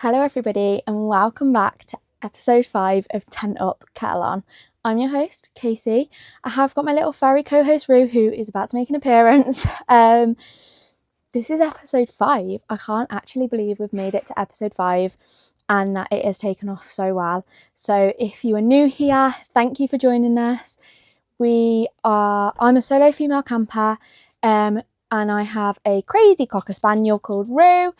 Hello everybody and welcome back to episode 5 of Tent Up, Kettle On. I'm your host, Casey. I have got my little furry co-host Rue, who is about to make an appearance. This is episode 5. I can't actually believe we've made it to episode 5 and that it has taken off so well. So if you are new here, thank you for joining us. I'm a solo female camper, and I have a crazy cocker spaniel called Rue,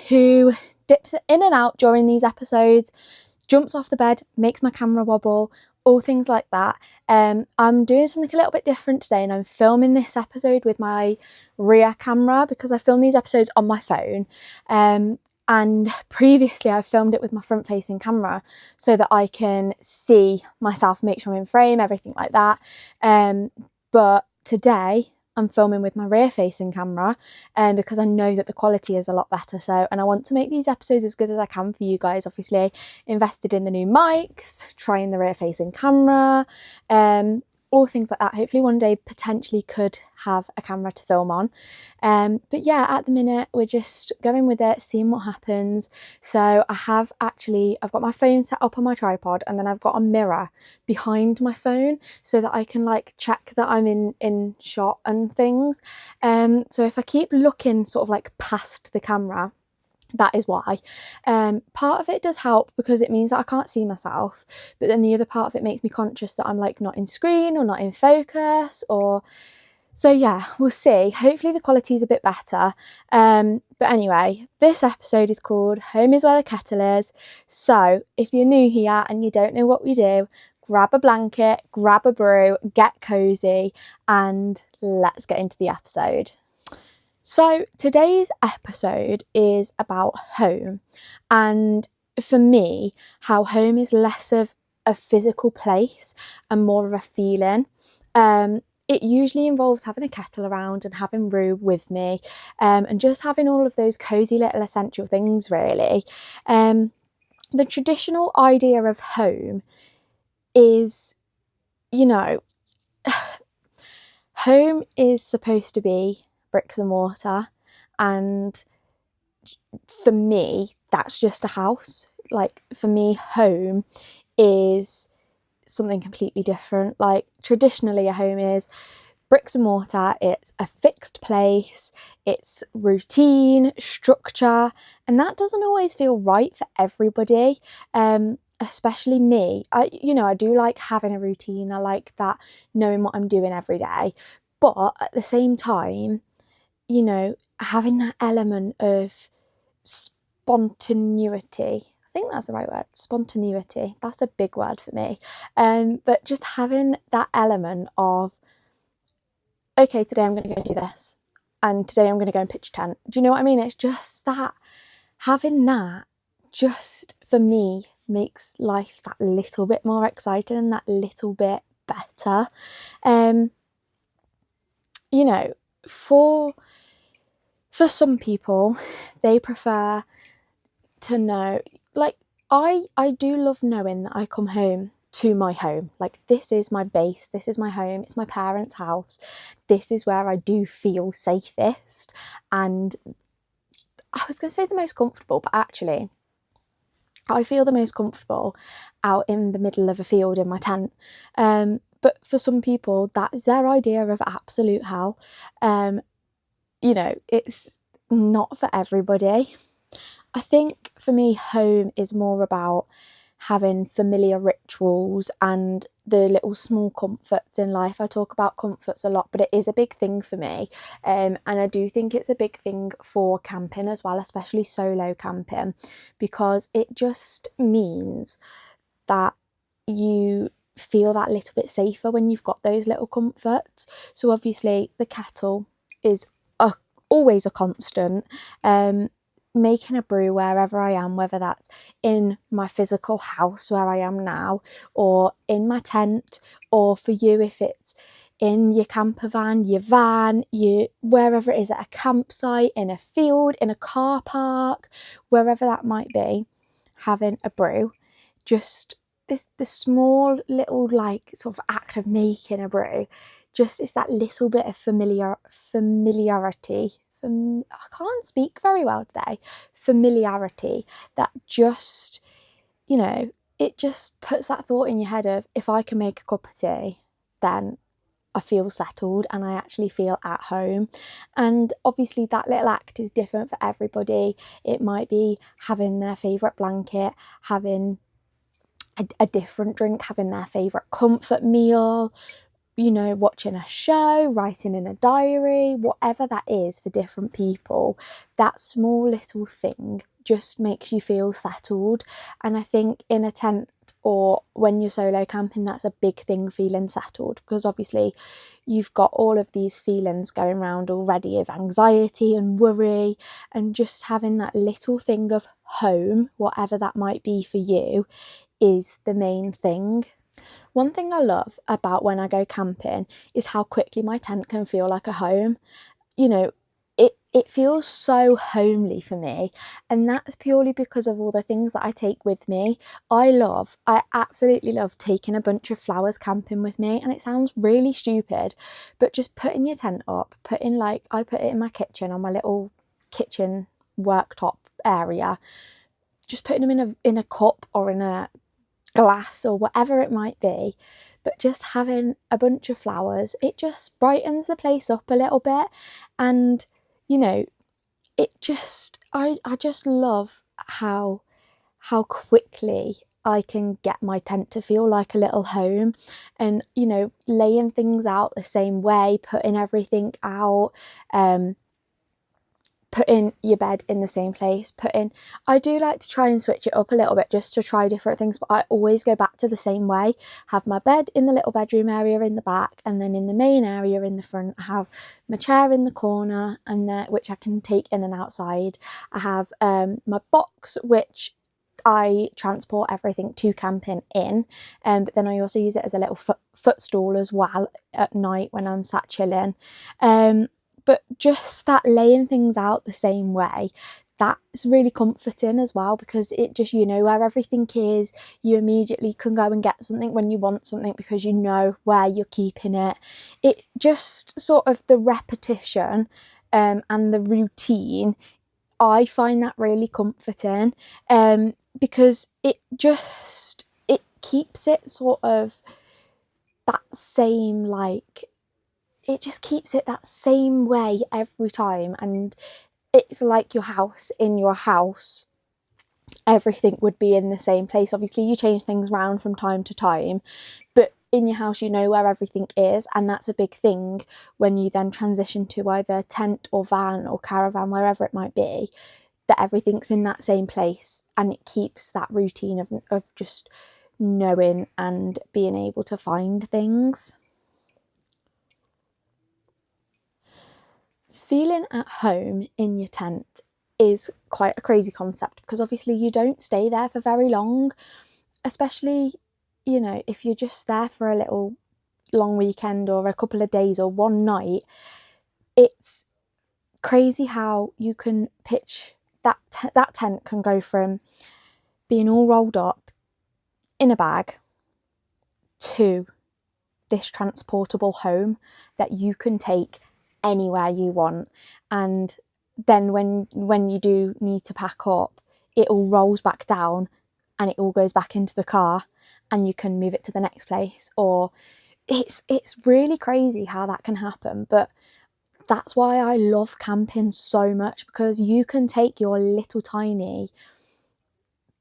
who dips in and out during these episodes, jumps off the bed, makes my camera wobble, all things like that. I'm doing something a little bit different today, and I'm filming this episode with my rear camera because I film these episodes on my phone. And previously I filmed it with my front facing camera so that I can see myself, make sure I'm in frame, everything like that. But today I'm filming with my rear facing camera because I know that the quality is a lot better. And I want to make these episodes as good as I can for you guys. Obviously invested in the new mics, trying the rear facing camera, all things like that. Hopefully one day potentially could have a camera to film on. But yeah, at the minute we're just going with it, seeing what happens. So I've got my phone set up on my tripod, and then I've got a mirror behind my phone so that I can like check that I'm in shot and things. So if I keep looking sort of like past the camera, that is why. Part of it does help because it means that I can't see myself, but then the other part of it makes me conscious that I'm like not in screen or not in focus, or so yeah, we'll see. Hopefully the quality is a bit better. But anyway, this episode is called Home is Where the Kettle Is. So if you're new here and you don't know what we do, grab a blanket, grab a brew, get cozy, and let's get into the episode. So today's episode is about home, and for me, how home is less of a physical place and more of a feeling. It usually involves having a kettle around and having Rue with me, and just having all of those cozy little essential things really. The traditional idea of home is, home is supposed to be bricks and mortar, and for me that's just a house. Like for me, home is something completely different. Like traditionally a home is bricks and mortar, it's a fixed place, it's routine, structure, and that doesn't always feel right for everybody. Especially me. I do like having a routine. I like that, knowing what I'm doing every day, but at the same time, having that element of spontaneity. I think that's the right word, spontaneity. That's a big word for me. But just having that element of, okay, today I'm going to go do this, and today I'm going to go and pitch a tent. Do you know what I mean? It's just that, having that, just for me, makes life that little bit more exciting and that little bit better. For some people, they prefer to know, like I do love knowing that I come home to my home. Like, this is my base, this is my home, it's my parents' house, this is where I do feel safest, and I was going to say the most comfortable, but actually I feel the most comfortable out in the middle of a field in my tent. But for some people, that is their idea of absolute hell. It's not for everybody. I think for me, home is more about having familiar rituals and the little small comforts in life. I talk about comforts a lot, but it is a big thing for me. And I do think it's a big thing for camping as well, especially solo camping, because it just means that you feel that little bit safer when you've got those little comforts. So obviously the kettle is always a constant. Making a brew wherever I am, whether that's in my physical house where I am now, or in my tent, or for you if it's in your camper van, your van, wherever it is, at a campsite, in a field, in a car park, wherever that might be, having a brew, just this small little like sort of act of making a brew, just it's that little bit of familiarity I can't speak very well today, familiarity that just, you know, it just puts that thought in your head of, if I can make a cup of tea, then I feel settled and I actually feel at home. And obviously that little act is different for everybody. It might be having their favourite blanket, having a different drink, having their favourite comfort meal, you know, watching a show, writing in a diary, whatever that is for different people. That small little thing just makes you feel settled. And I think in a tent or when you're solo camping, that's a big thing, feeling settled, because obviously you've got all of these feelings going around already of anxiety and worry, and just having that little thing of home, whatever that might be for you, is the main thing. One thing I love about when I go camping is how quickly my tent can feel like a home. You know, it feels so homely for me, and that's purely because of all the things that I take with me. I absolutely love taking a bunch of flowers camping with me, and it sounds really stupid, but just putting your tent up, I put it in my kitchen, on my little kitchen worktop area, just putting them in a cup or in a glass or whatever it might be, but just having a bunch of flowers, it just brightens the place up a little bit. And you know, I just love how quickly I can get my tent to feel like a little home. And you know, laying things out the same way, putting everything out, putting your bed in the same place, I do like to try and switch it up a little bit just to try different things, but I always go back to the same way. Have my bed in the little bedroom area in the back, and then in the main area in the front I have my chair in the corner, and which I can take in and outside. I have my box, which I transport everything to camping in, but then I also use it as a little footstool as well at night when I'm sat chilling. But just that laying things out the same way, that's really comforting as well, because it just, you know where everything is. You immediately can go and get something when you want something because you know where you're keeping it. It just sort of the repetition and the routine, I find that really comforting, because it keeps it sort of that same, like, it just keeps it that same way every time. And it's like your house. In your house, everything would be in the same place. Obviously you change things around from time to time, but in your house you know where everything is. And that's a big thing when you then transition to either tent or van or caravan, wherever it might be, that everything's in that same place, and it keeps that routine of just knowing and being able to find things. Feeling at home in your tent is quite a crazy concept, because obviously you don't stay there for very long, especially, you know, if you're just there for a little long weekend or a couple of days or one night. It's crazy how you can pitch that tent can go from being all rolled up in a bag to this transportable home that you can take anywhere you want. And then when you do need to pack up, it all rolls back down and it all goes back into the car, and you can move it to the next place. Or it's really crazy how that can happen. But that's why I love camping so much, because you can take your little tiny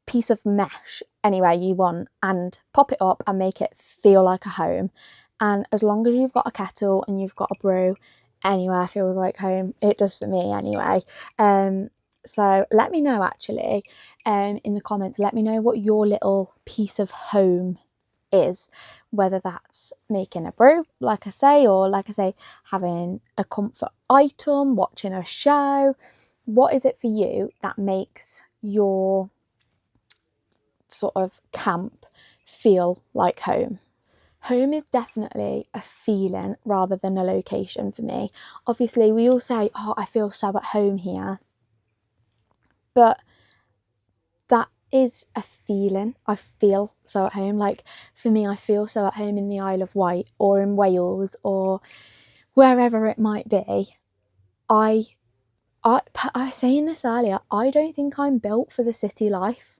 piece of mesh anywhere you want and pop it up and make it feel like a home. And as long as you've got a kettle and you've got a brew, anywhere feels like home. It does for me anyway. So let me know, actually, in the comments, let me know what your little piece of home is, whether that's making a brew, like I say, or like I say, having a comfort item, watching a show. What is it for you that makes your sort of camp feel like home? Home is definitely a feeling rather than a location for me. Obviously we all say, oh, I feel so at home here, but that is a feeling. I feel so at home. Like for me, I feel so at home in the Isle of Wight or in Wales or wherever it might be. I I was saying this earlier, I don't think I'm built for the city life.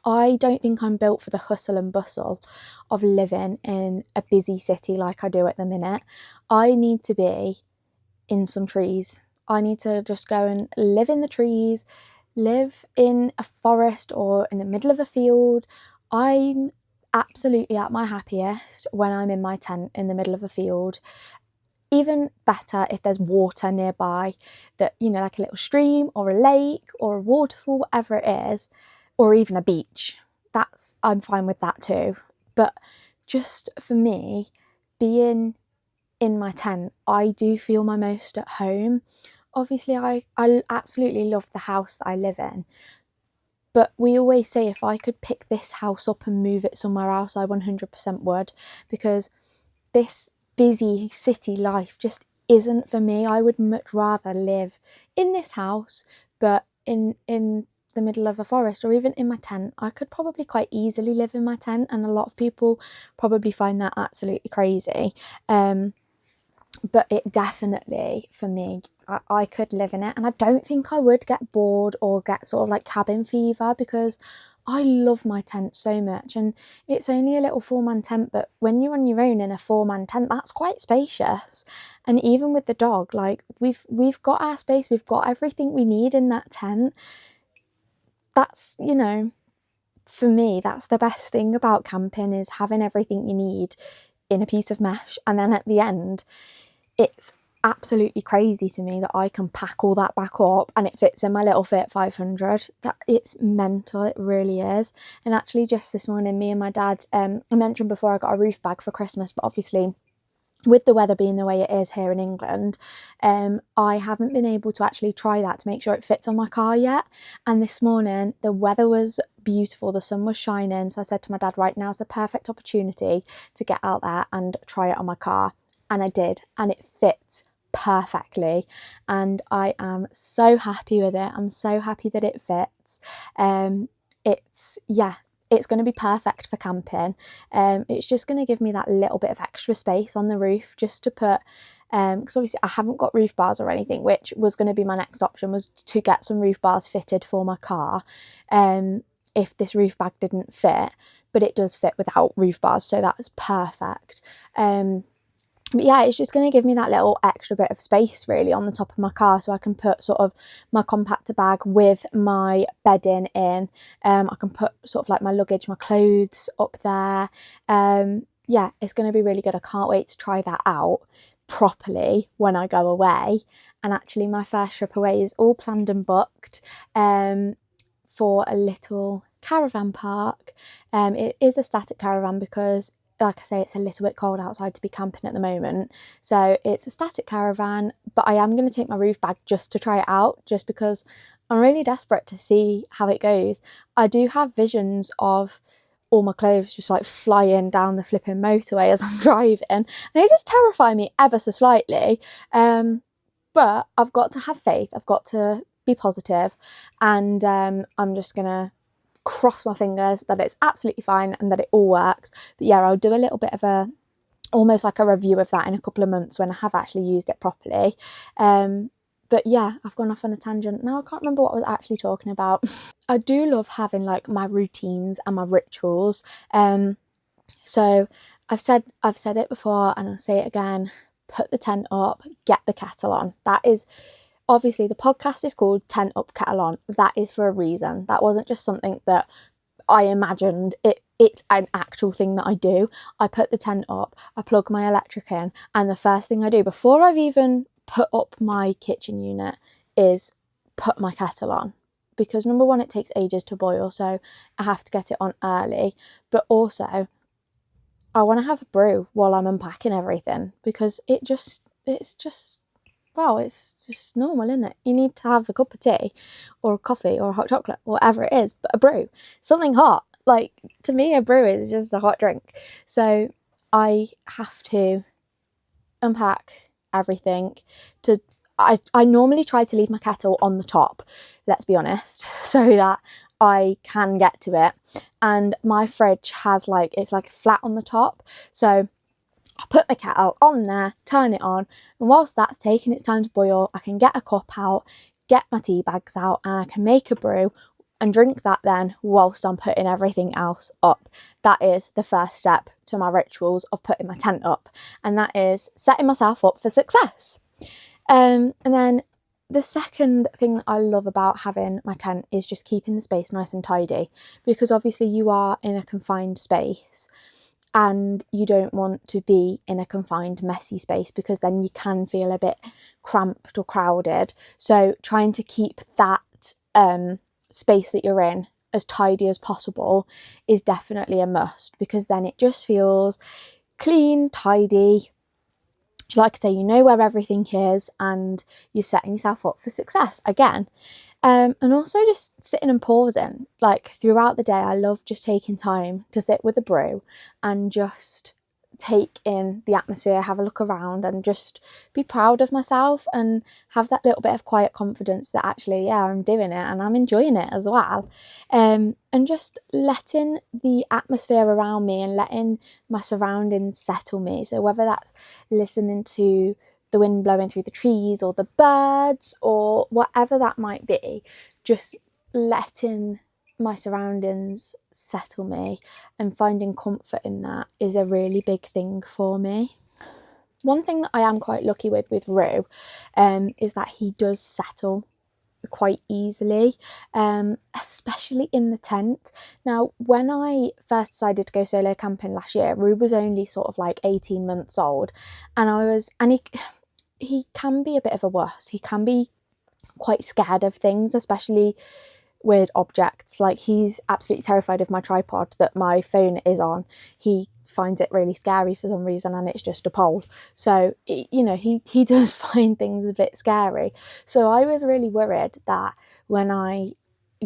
I don't think I'm built for the hustle and bustle of living in a busy city like I do at the minute. I need to be in some trees. I need to just go and live in the trees, live in a forest or in the middle of a field. I'm absolutely at my happiest when I'm in my tent in the middle of a field. Even better if there's water nearby, that, you know, like a little stream or a lake or a waterfall, whatever it is, or even a beach. I'm fine with that too. But just for me, being in my tent, I do feel my most at home. Obviously, I absolutely love the house that I live in. But we always say if I could pick this house up and move it somewhere else, I 100% would, because this busy city life just isn't for me. I would much rather live in this house, but in the middle of a forest, or even in my tent. I could probably quite easily live in my tent, and a lot of people probably find that absolutely crazy. But it definitely, for me, I could live in it, and I don't think I would get bored or get sort of like cabin fever, because I love my tent so much. And it's only a little 4-man tent, but when you're on your own in a 4-man tent, that's quite spacious. And even with the dog, like we've got our space, we've got everything we need in that tent. That's, you know, for me, that's the best thing about camping, is having everything you need in a piece of mesh. And then at the end, it's absolutely crazy to me that I can pack all that back up and it fits in my little Fit 500. That it's mental, it really is. And actually, just this morning, me and my dad, I mentioned before I got a roof bag for Christmas, but obviously with the weather being the way it is here in England, I haven't been able to actually try that to make sure it fits on my car yet. And this morning the weather was beautiful, the sun was shining, so I said to my dad, right, now's the perfect opportunity to get out there and try it on my car. And I did, and it fits perfectly, and I am so happy with it. I'm so happy that it fits. It's going to be perfect for camping. It's just going to give me that little bit of extra space on the roof, just to put, because obviously I haven't got roof bars or anything, which was going to be my next option, was to get some roof bars fitted for my car, if this roof bag didn't fit. But it does fit without roof bars, so that's perfect. But yeah, it's just going to give me that little extra bit of space really on the top of my car, so I can put sort of my compactor bag with my bedding in. I can put sort of like my luggage, my clothes up there. Yeah, it's going to be really good. I can't wait to try that out properly when I go away. And actually, my first trip away is all planned and booked, for a little caravan park. It is a static caravan because, like I say, it's a little bit cold outside to be camping at the moment. So it's a static caravan, but I am going to take my roof bag just to try it out, just because I'm really desperate to see how it goes. I do have visions of all my clothes just like flying down the flipping motorway as I'm driving, and they just terrify me ever so slightly. But I've got to have faith. I've got to be positive, and I'm just going to cross my fingers that it's absolutely fine and that it all works. But yeah, I'll do a little bit of almost like a review of that in a couple of months when I have actually used it properly. But yeah, I've gone off on a tangent now. I can't remember what I was actually talking about. I do love having like my routines and my rituals. So I've said it before and I'll say it again: put the tent up, get the kettle on. That is, obviously, the podcast is called Tent Up, Kettle On. That is for a reason. That wasn't just something that I imagined. It's an actual thing that I do. I put the tent up, I plug my electric in, and the first thing I do before I've even put up my kitchen unit is put my kettle on. Because number one, it takes ages to boil, so I have to get it on early. But also, I want to have a brew while I'm unpacking everything, because it's just normal, isn't it? You need to have a cup of tea or a coffee or a hot chocolate, whatever it is, but a brew, something hot. Like, to me, a brew is just a hot drink. So I have to unpack everything. I normally try to leave my kettle on the top, let's be honest, so that I can get to it. And my fridge has it's like flat on the top, so I put my kettle on there, turn it on, and whilst that's taking its time to boil, I can get a cup out, get my tea bags out, and I can make a brew and drink that then whilst I'm putting everything else up. That is the first step to my rituals of putting my tent up, and that is setting myself up for success. And then the second thing I love about having my tent is just keeping the space nice and tidy, because obviously you are in a confined space and you don't want to be in a confined, messy space, because then you can feel a bit cramped or crowded. So trying to keep that space that you're in as tidy as possible is definitely a must, because then it just feels clean, tidy. Like I say, you know where everything is and you're setting yourself up for success again. And also just sitting and pausing. Like throughout the day, I love just taking time to sit with a brew and just take in the atmosphere, have a look around, and just be proud of myself and have that little bit of quiet confidence that actually, yeah, I'm doing it and I'm enjoying it as well. And just letting the atmosphere around me and letting my surroundings settle me. So whether that's listening to the wind blowing through the trees or the birds or whatever that might be, just letting my surroundings settle me and finding comfort in that is a really big thing for me. One thing that I am quite lucky with Rue is that he does settle quite easily, especially in the tent. Now, when I first decided to go solo camping last year, Rue was only sort of like 18 months old, and he can be a bit of a wuss. He can be quite scared of things, especially weird objects. Like, he's absolutely terrified of my tripod that my phone is on. He finds it really scary for some reason, and it's just a pole. So, you know, he does find things a bit scary. So I was really worried that when I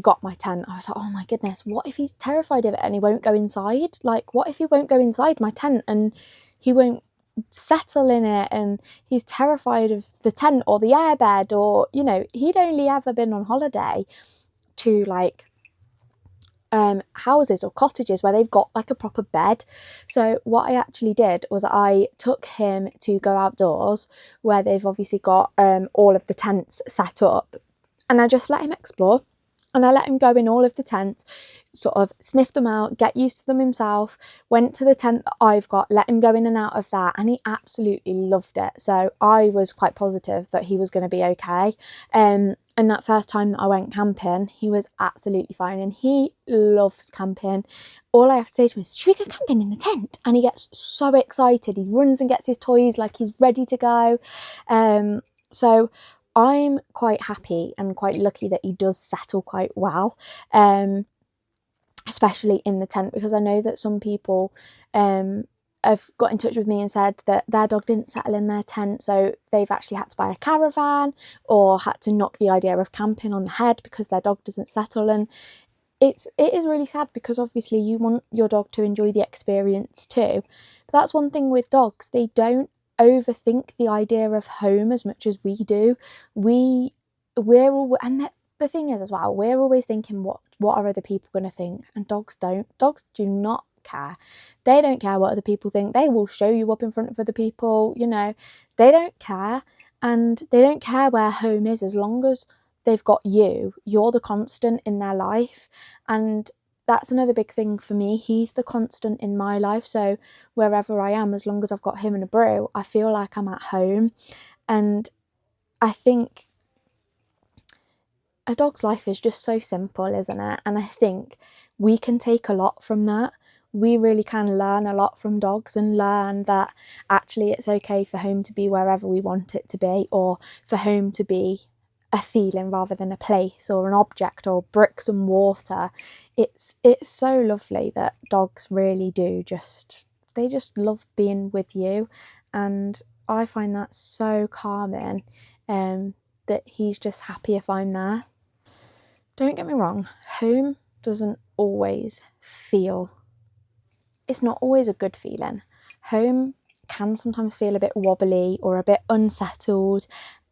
got my tent, I was like, oh my goodness, what if he's terrified of it and he won't go inside? Like, what if he won't go inside my tent and he won't settle in it, and he's terrified of the tent or the airbed, or, you know, he'd only ever been on holiday to like houses or cottages where they've got like a proper bed. So what I actually did was I took him to go outdoors where they've obviously got all of the tents set up, and I just let him explore. And I let him go in all of the tents, sort of sniff them out, get used to them himself, went to the tent that I've got, let him go in and out of that, and he absolutely loved it. So I was quite positive that he was going to be okay. And that first time that I went camping, he was absolutely fine, and he loves camping. All I have to say to him is, should we go camping in the tent? And he gets so excited. He runs and gets his toys like he's ready to go. So I'm quite happy and quite lucky that he does settle quite well, especially in the tent, because I know that some people have got in touch with me and said that their dog didn't settle in their tent, so they've actually had to buy a caravan or had to knock the idea of camping on the head because their dog doesn't settle. And it is really sad, because obviously you want your dog to enjoy the experience too. But that's one thing with dogs, they don't overthink the idea of home as much as we do. We're all, and the thing is as well, we're always thinking what are other people going to think, and dogs don't. Dogs do not care. They don't care what other people think. They will show you up in front of other people, you know. They don't care, and they don't care where home is as long as they've got you. You're the constant in their life, and that's another big thing for me. He's the constant in my life, so wherever I am, as long as I've got him and a brew, I feel like I'm at home. And I think a dog's life is just so simple, isn't it? And I think we can take a lot from that. We really can learn a lot from dogs, and learn that actually it's okay for home to be wherever we want it to be, or for home to be a feeling rather than a place or an object or bricks and mortar. It's so lovely that dogs really do they just love being with you, and I find that so calming, that he's just happy if I'm there. Don't get me wrong, home doesn't always feel, it's not always a good feeling. Home can sometimes feel a bit wobbly or a bit unsettled,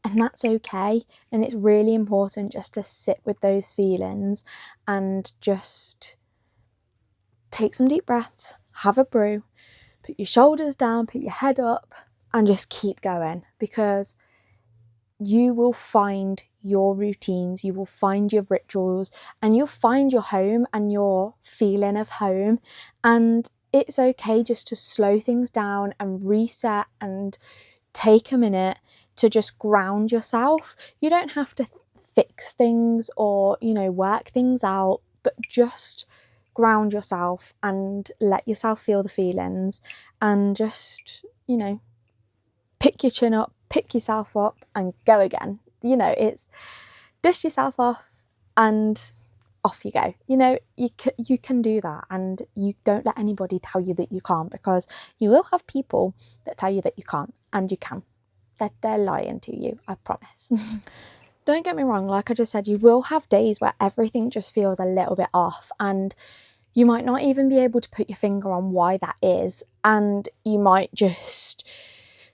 and that's okay. And it's really important just to sit with those feelings and just take some deep breaths, have a brew, put your shoulders down, put your head up, and just keep going, because you will find your routines, you will find your rituals, and you'll find your home and your feeling of home. And it's okay just to slow things down and reset and take a minute to just ground yourself. You don't have to fix things or, work things out, but just ground yourself and let yourself feel the feelings, and just, pick your chin up, pick yourself up, and go again. It's dust yourself off and off you go. You can do that, and you don't let anybody tell you that you can't, because you will have people that tell you that you can't, and you can. They're lying to you, I promise. Don't get me wrong, like I just said, you will have days where everything just feels a little bit off, and you might not even be able to put your finger on why that is, and you might just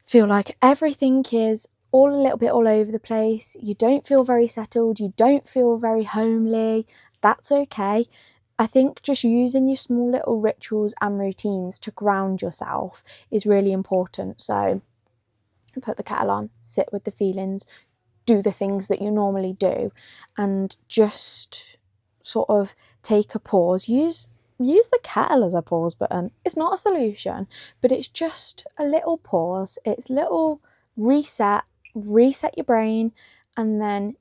feel like everything is all a little bit all over the place. You don't feel very settled, you don't feel very homely. That's okay. I think just using your small little rituals and routines to ground yourself is really important. So put the kettle on, sit with the feelings, do the things that you normally do, and just sort of take a pause. Use the kettle as a pause button. It's not a solution, but it's just a little pause. It's little reset your brain, and then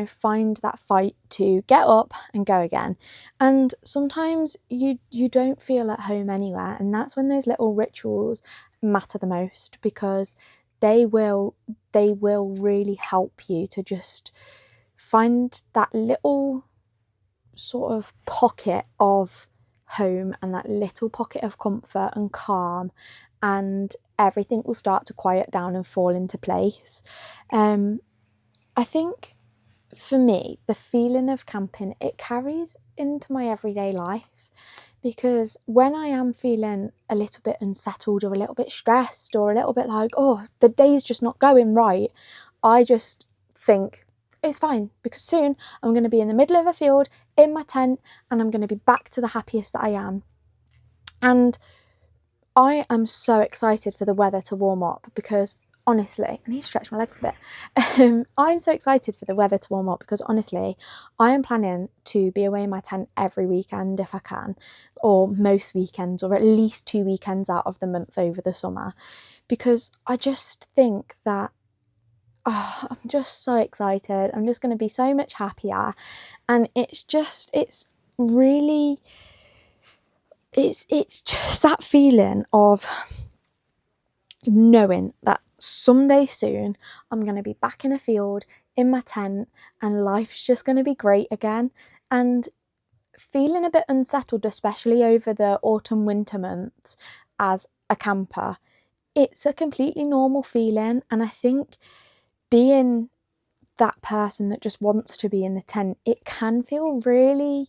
find that fight to get up and go again. And sometimes you don't feel at home anywhere, and that's when those little rituals matter the most, because they will really help you to just find that little sort of pocket of home and that little pocket of comfort and calm, and everything will start to quiet down and fall into place. I think for me, the feeling of camping, it carries into my everyday life, because when I am feeling a little bit unsettled or a little bit stressed or a little bit like, oh, the day's just not going right, I just think it's fine, because soon I'm going to be in the middle of a field in my tent, and I'm going to be back to the happiest that I am. And I am so excited for the weather to warm up, because honestly, I need to stretch my legs a bit. I'm so excited for the weather to warm up, because honestly, I am planning to be away in my tent every weekend if I can, or most weekends, or at least 2 weekends out of the month over the summer, because I just think that I'm just so excited. I'm just going to be so much happier, and it's just just that feeling of knowing that someday soon I'm going to be back in a field in my tent, and life's just going to be great again. And feeling a bit unsettled, especially over the autumn winter months as a camper, it's a completely normal feeling. And I think being that person that just wants to be in the tent, it can feel really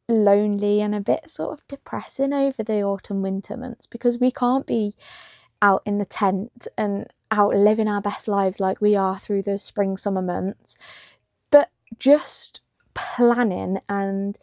lonely and a bit sort of depressing over the autumn winter months, because we can't be out in the tent and out living our best lives like we are through the spring summer months. But just planning, and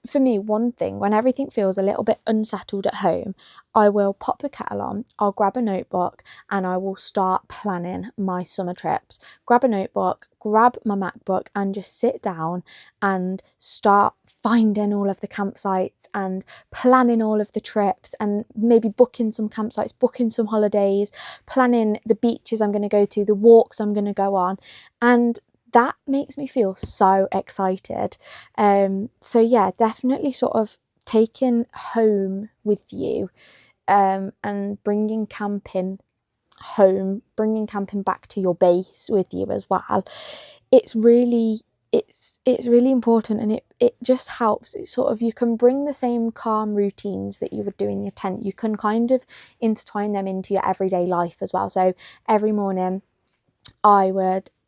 for me, one thing, when everything feels a little bit unsettled at home, I will pop the kettle on, I'll grab a notebook, and I will start planning my summer trips. Grab a notebook, grab my MacBook, and just sit down and start finding all of the campsites and planning all of the trips, and maybe booking some campsites, booking some holidays, planning the beaches I'm going to go to, the walks I'm going to go on. And that makes me feel so excited. So yeah, definitely sort of taking home with you, and bringing camping home, bringing camping back to your base with you as well. It's really important, and it just helps. It sort of, you can bring the same calm routines that you would do in your tent, you can kind of intertwine them into your everyday life as well. So every morning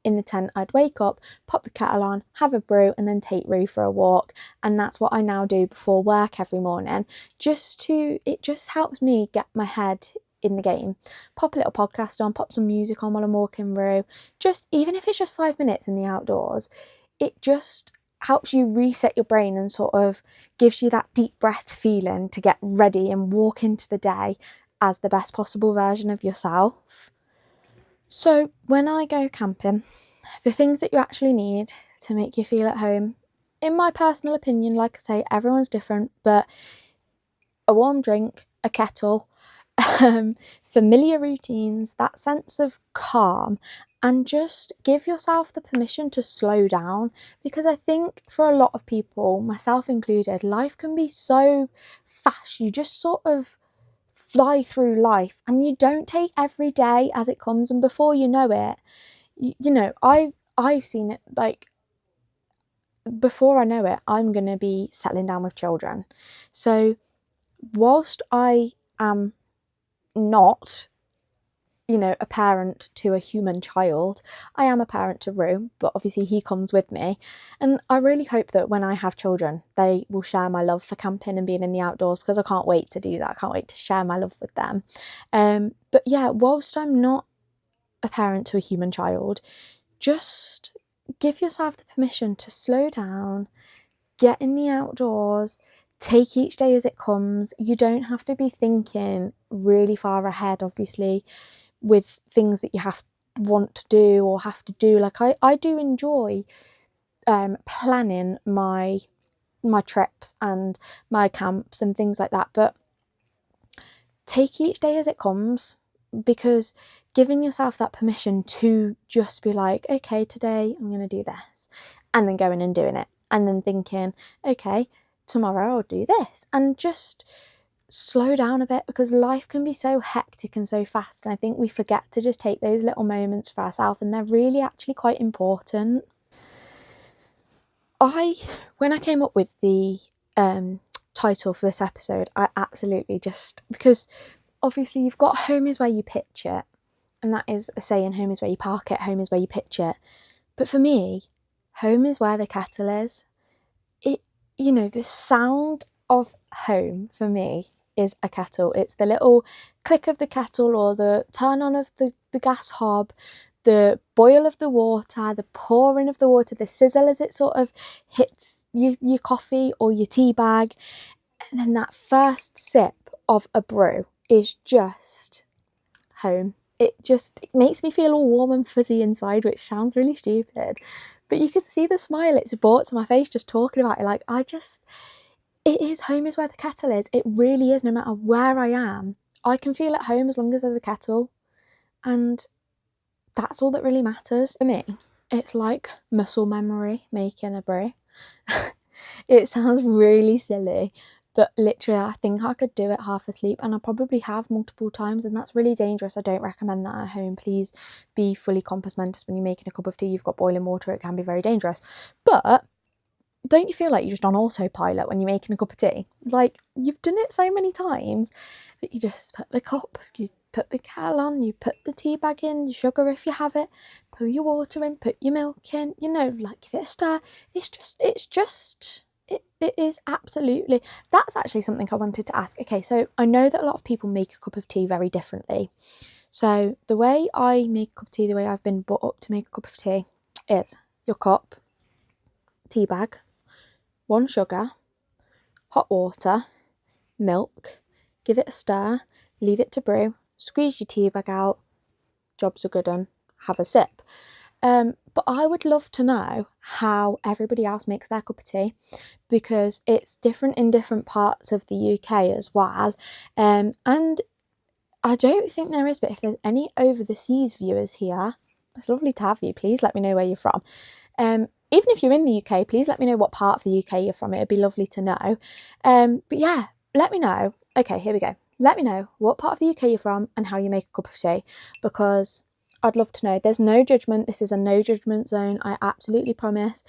in the tent, I'd wake up, pop the kettle on, have a brew, and then take Roo for a walk. And that's what I now do before work every morning. It just helps me get my head in the game. Pop a little podcast on, pop some music on while I'm walking Roo. Just, even if it's just 5 minutes in the outdoors, it just helps you reset your brain and sort of gives you that deep breath feeling to get ready and walk into the day as the best possible version of yourself. So when I go camping, the things that you actually need to make you feel at home, in my personal opinion, like I say, everyone's different, but a warm drink, a kettle, familiar routines, that sense of calm, and just give yourself the permission to slow down. Because I think for a lot of people, myself included, life can be so fast. You just sort of fly through life and you don't take every day as it comes, and before you know it, you know, I've seen it, like, before I know it, I'm going to be settling down with children. So whilst I am not, you know, a parent to a human child, I am a parent to Rue, but obviously he comes with me. And I really hope that when I have children, they will share my love for camping and being in the outdoors, because I can't wait to do that. I can't wait to share my love with them. But yeah, whilst I'm not a parent to a human child, just give yourself the permission to slow down, get in the outdoors, take each day as it comes. You don't have to be thinking really far ahead, obviously, with things that you want to do or have to do. Like I do enjoy planning my trips and my camps and things like that, but take each day as it comes, because giving yourself that permission to just be like, okay, today I'm going to do this, and then going and doing it, and then thinking, okay, tomorrow I'll do this, and just slow down a bit, because life can be so hectic and so fast, and I think we forget to just take those little moments for ourselves, and they're really actually quite important. When I came up with the title for this episode, I absolutely just, because obviously you've got home is where you pitch it, and that is a saying, home is where you park it, home is where you pitch it. But for me, home is where the kettle is. It, you know, the sound of home for me is a kettle. It's the little click of the kettle, or the turn on of the gas hob, the boil of the water, the pouring of the water, the sizzle as it sort of hits your coffee or your tea bag, and then that first sip of a brew is just home. It makes me feel all warm and fuzzy inside, which sounds really stupid, but you can see the smile it's brought to my face just talking about it. Like, it is, home is where the kettle is. It really is. No matter where I am, I can feel at home as long as there's a kettle, and that's all that really matters for me. It's like muscle memory making a brew. It sounds really silly, but literally I think I could do it half asleep, and I probably have multiple times, and that's really dangerous. I don't recommend that at home. Please be fully compos mentis when you're making a cup of tea. You've got boiling water, it can be very dangerous. But don't you feel like you're just on autopilot when you're making a cup of tea? Like, you've done it so many times that you just put the cup, you put the kettle on, you put the tea bag in, your sugar if you have it, put your water in, put your milk in, you know, like, give it a stir. It is absolutely, that's actually something I wanted to ask. Okay, so I know that a lot of people make a cup of tea very differently. So the way I make a cup of tea, the way I've been brought up to make a cup of tea, is your cup, tea bag, 1 sugar, hot water, milk, give it a stir, leave it to brew, squeeze your tea bag out, jobs are good on, have a sip. But I would love to know how everybody else makes their cup of tea, because it's different in different parts of the UK as well. And I don't think there is, but if there's any over the seas viewers here, it's lovely to have you. Please let me know where you're from. Even if you're in the UK, please let me know what part of the UK you're from. It'd be lovely to know. But yeah, let me know. Okay, here we go. Let me know what part of the UK you're from and how you make a cup of tea, because I'd love to know. There's no judgment. This is a no judgment zone. I absolutely promise.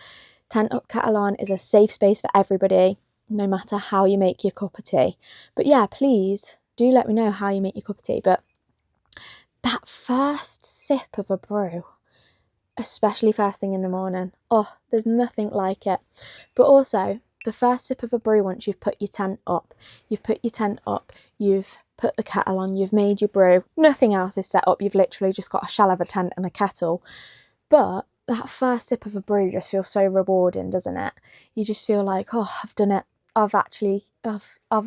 Tent Up Kettle On is a safe space for everybody, no matter how you make your cup of tea. But yeah, please do let me know how you make your cup of tea. But that first sip of a brew, especially first thing in the morning, oh, there's nothing like it. But also, the first sip of a brew, once you've put your tent up, you've put the kettle on, you've made your brew, nothing else is set up, you've literally just got a shell of a tent and a kettle. But that first sip of a brew just feels so rewarding, doesn't it? You just feel like, oh, I've done it. I've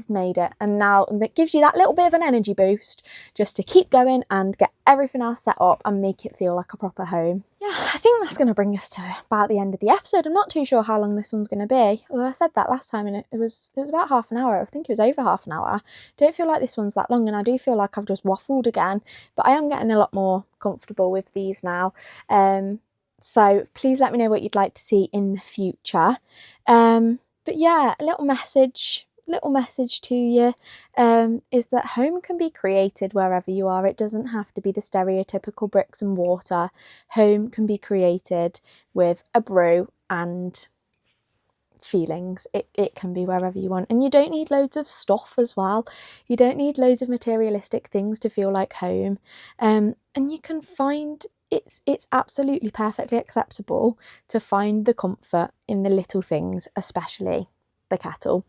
made it. And now that gives you that little bit of an energy boost just to keep going and get everything else set up and make it feel like a proper home. Yeah, I think that's going to bring us to about the end of the episode. I'm not too sure how long this one's going to be. Although I said that last time and it was about half an hour. I think it was over half an hour. Don't feel like this one's that long, and I do feel like I've just waffled again. But I am getting a lot more comfortable with these now. So please let me know what you'd like to see in the future. But yeah, a little message to you is that home can be created wherever you are. It doesn't have to be the stereotypical bricks and mortar. Home can be created with a brew and feelings. It can be wherever you want, and you don't need loads of stuff as well. You don't need loads of materialistic things to feel like home, and you can find it's absolutely perfectly acceptable to find the comfort in the little things, especially the kettle.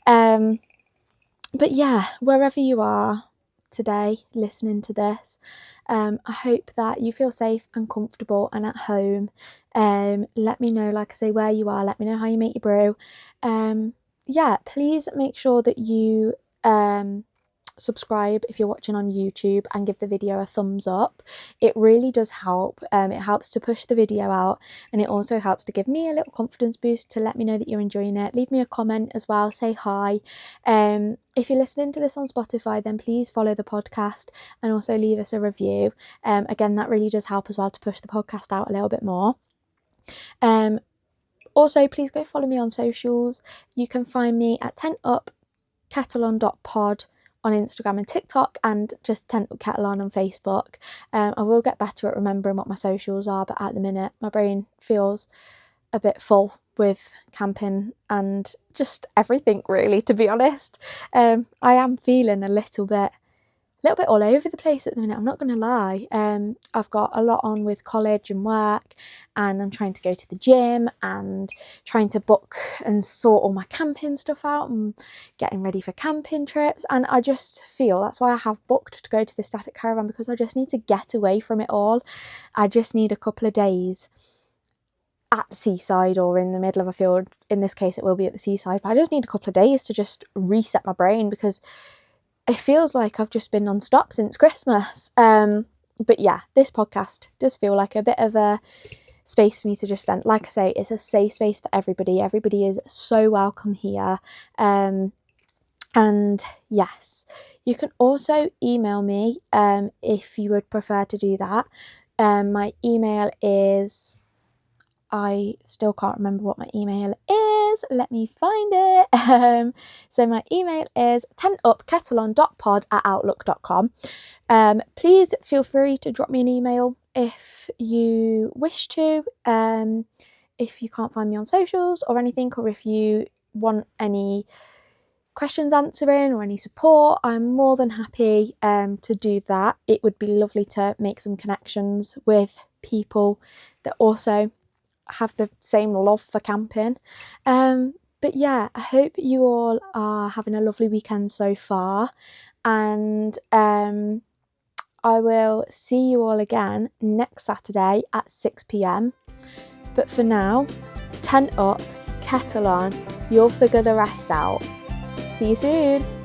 But yeah, wherever you are today listening to this, I hope that you feel safe and comfortable and at home. Let me know, like I say, where you are. Let me know how you make your brew. Yeah, please make sure that you subscribe if you're watching on YouTube and give the video a thumbs up. It really does help. It helps to push the video out, and it also helps to give me a little confidence boost to let me know that you're enjoying it. Leave me a comment as well, say hi. If you're listening to this on Spotify, then please follow the podcast and also leave us a review. Again, that really does help as well to push the podcast out a little bit more. Also, please go follow me on socials. You can find me at tentupkettleon.pod on Instagram and TikTok, and just Tent Up Kettle On Facebook. I will get better at remembering what my socials are, but at the minute my brain feels a bit full with camping and just everything, really, to be honest. I am feeling a little bit all over the place at the minute, I'm not going to lie. I've got a lot on with college and work, and I'm trying to go to the gym and trying to book and sort all my camping stuff out and getting ready for camping trips. And I just feel that's why I have booked to go to the static caravan, because I just need to get away from it all. I just need a couple of days at the seaside or in the middle of a field. In this case, it will be at the seaside, but I just need a couple of days to just reset my brain, because it feels like I've just been non-stop since Christmas. But yeah, this podcast does feel like a bit of a space for me to just vent. Like I say, it's a safe space for everybody. Everybody is so welcome here. And yes, you can also email me if you would prefer to do that. My email is... I still can't remember what my email is. Let me find it. So my email is tentupkettleon.pod@outlook.com. Please feel free to drop me an email if you wish to. If you can't find me on socials or anything, or if you want any questions answering or any support, I'm more than happy to do that. It would be lovely to make some connections with people that also have the same love for camping. But yeah, I hope you all are having a lovely weekend so far, and I will see you all again next Saturday at 6 p.m. But for now, tent up, kettle on, you'll figure the rest out. See you soon.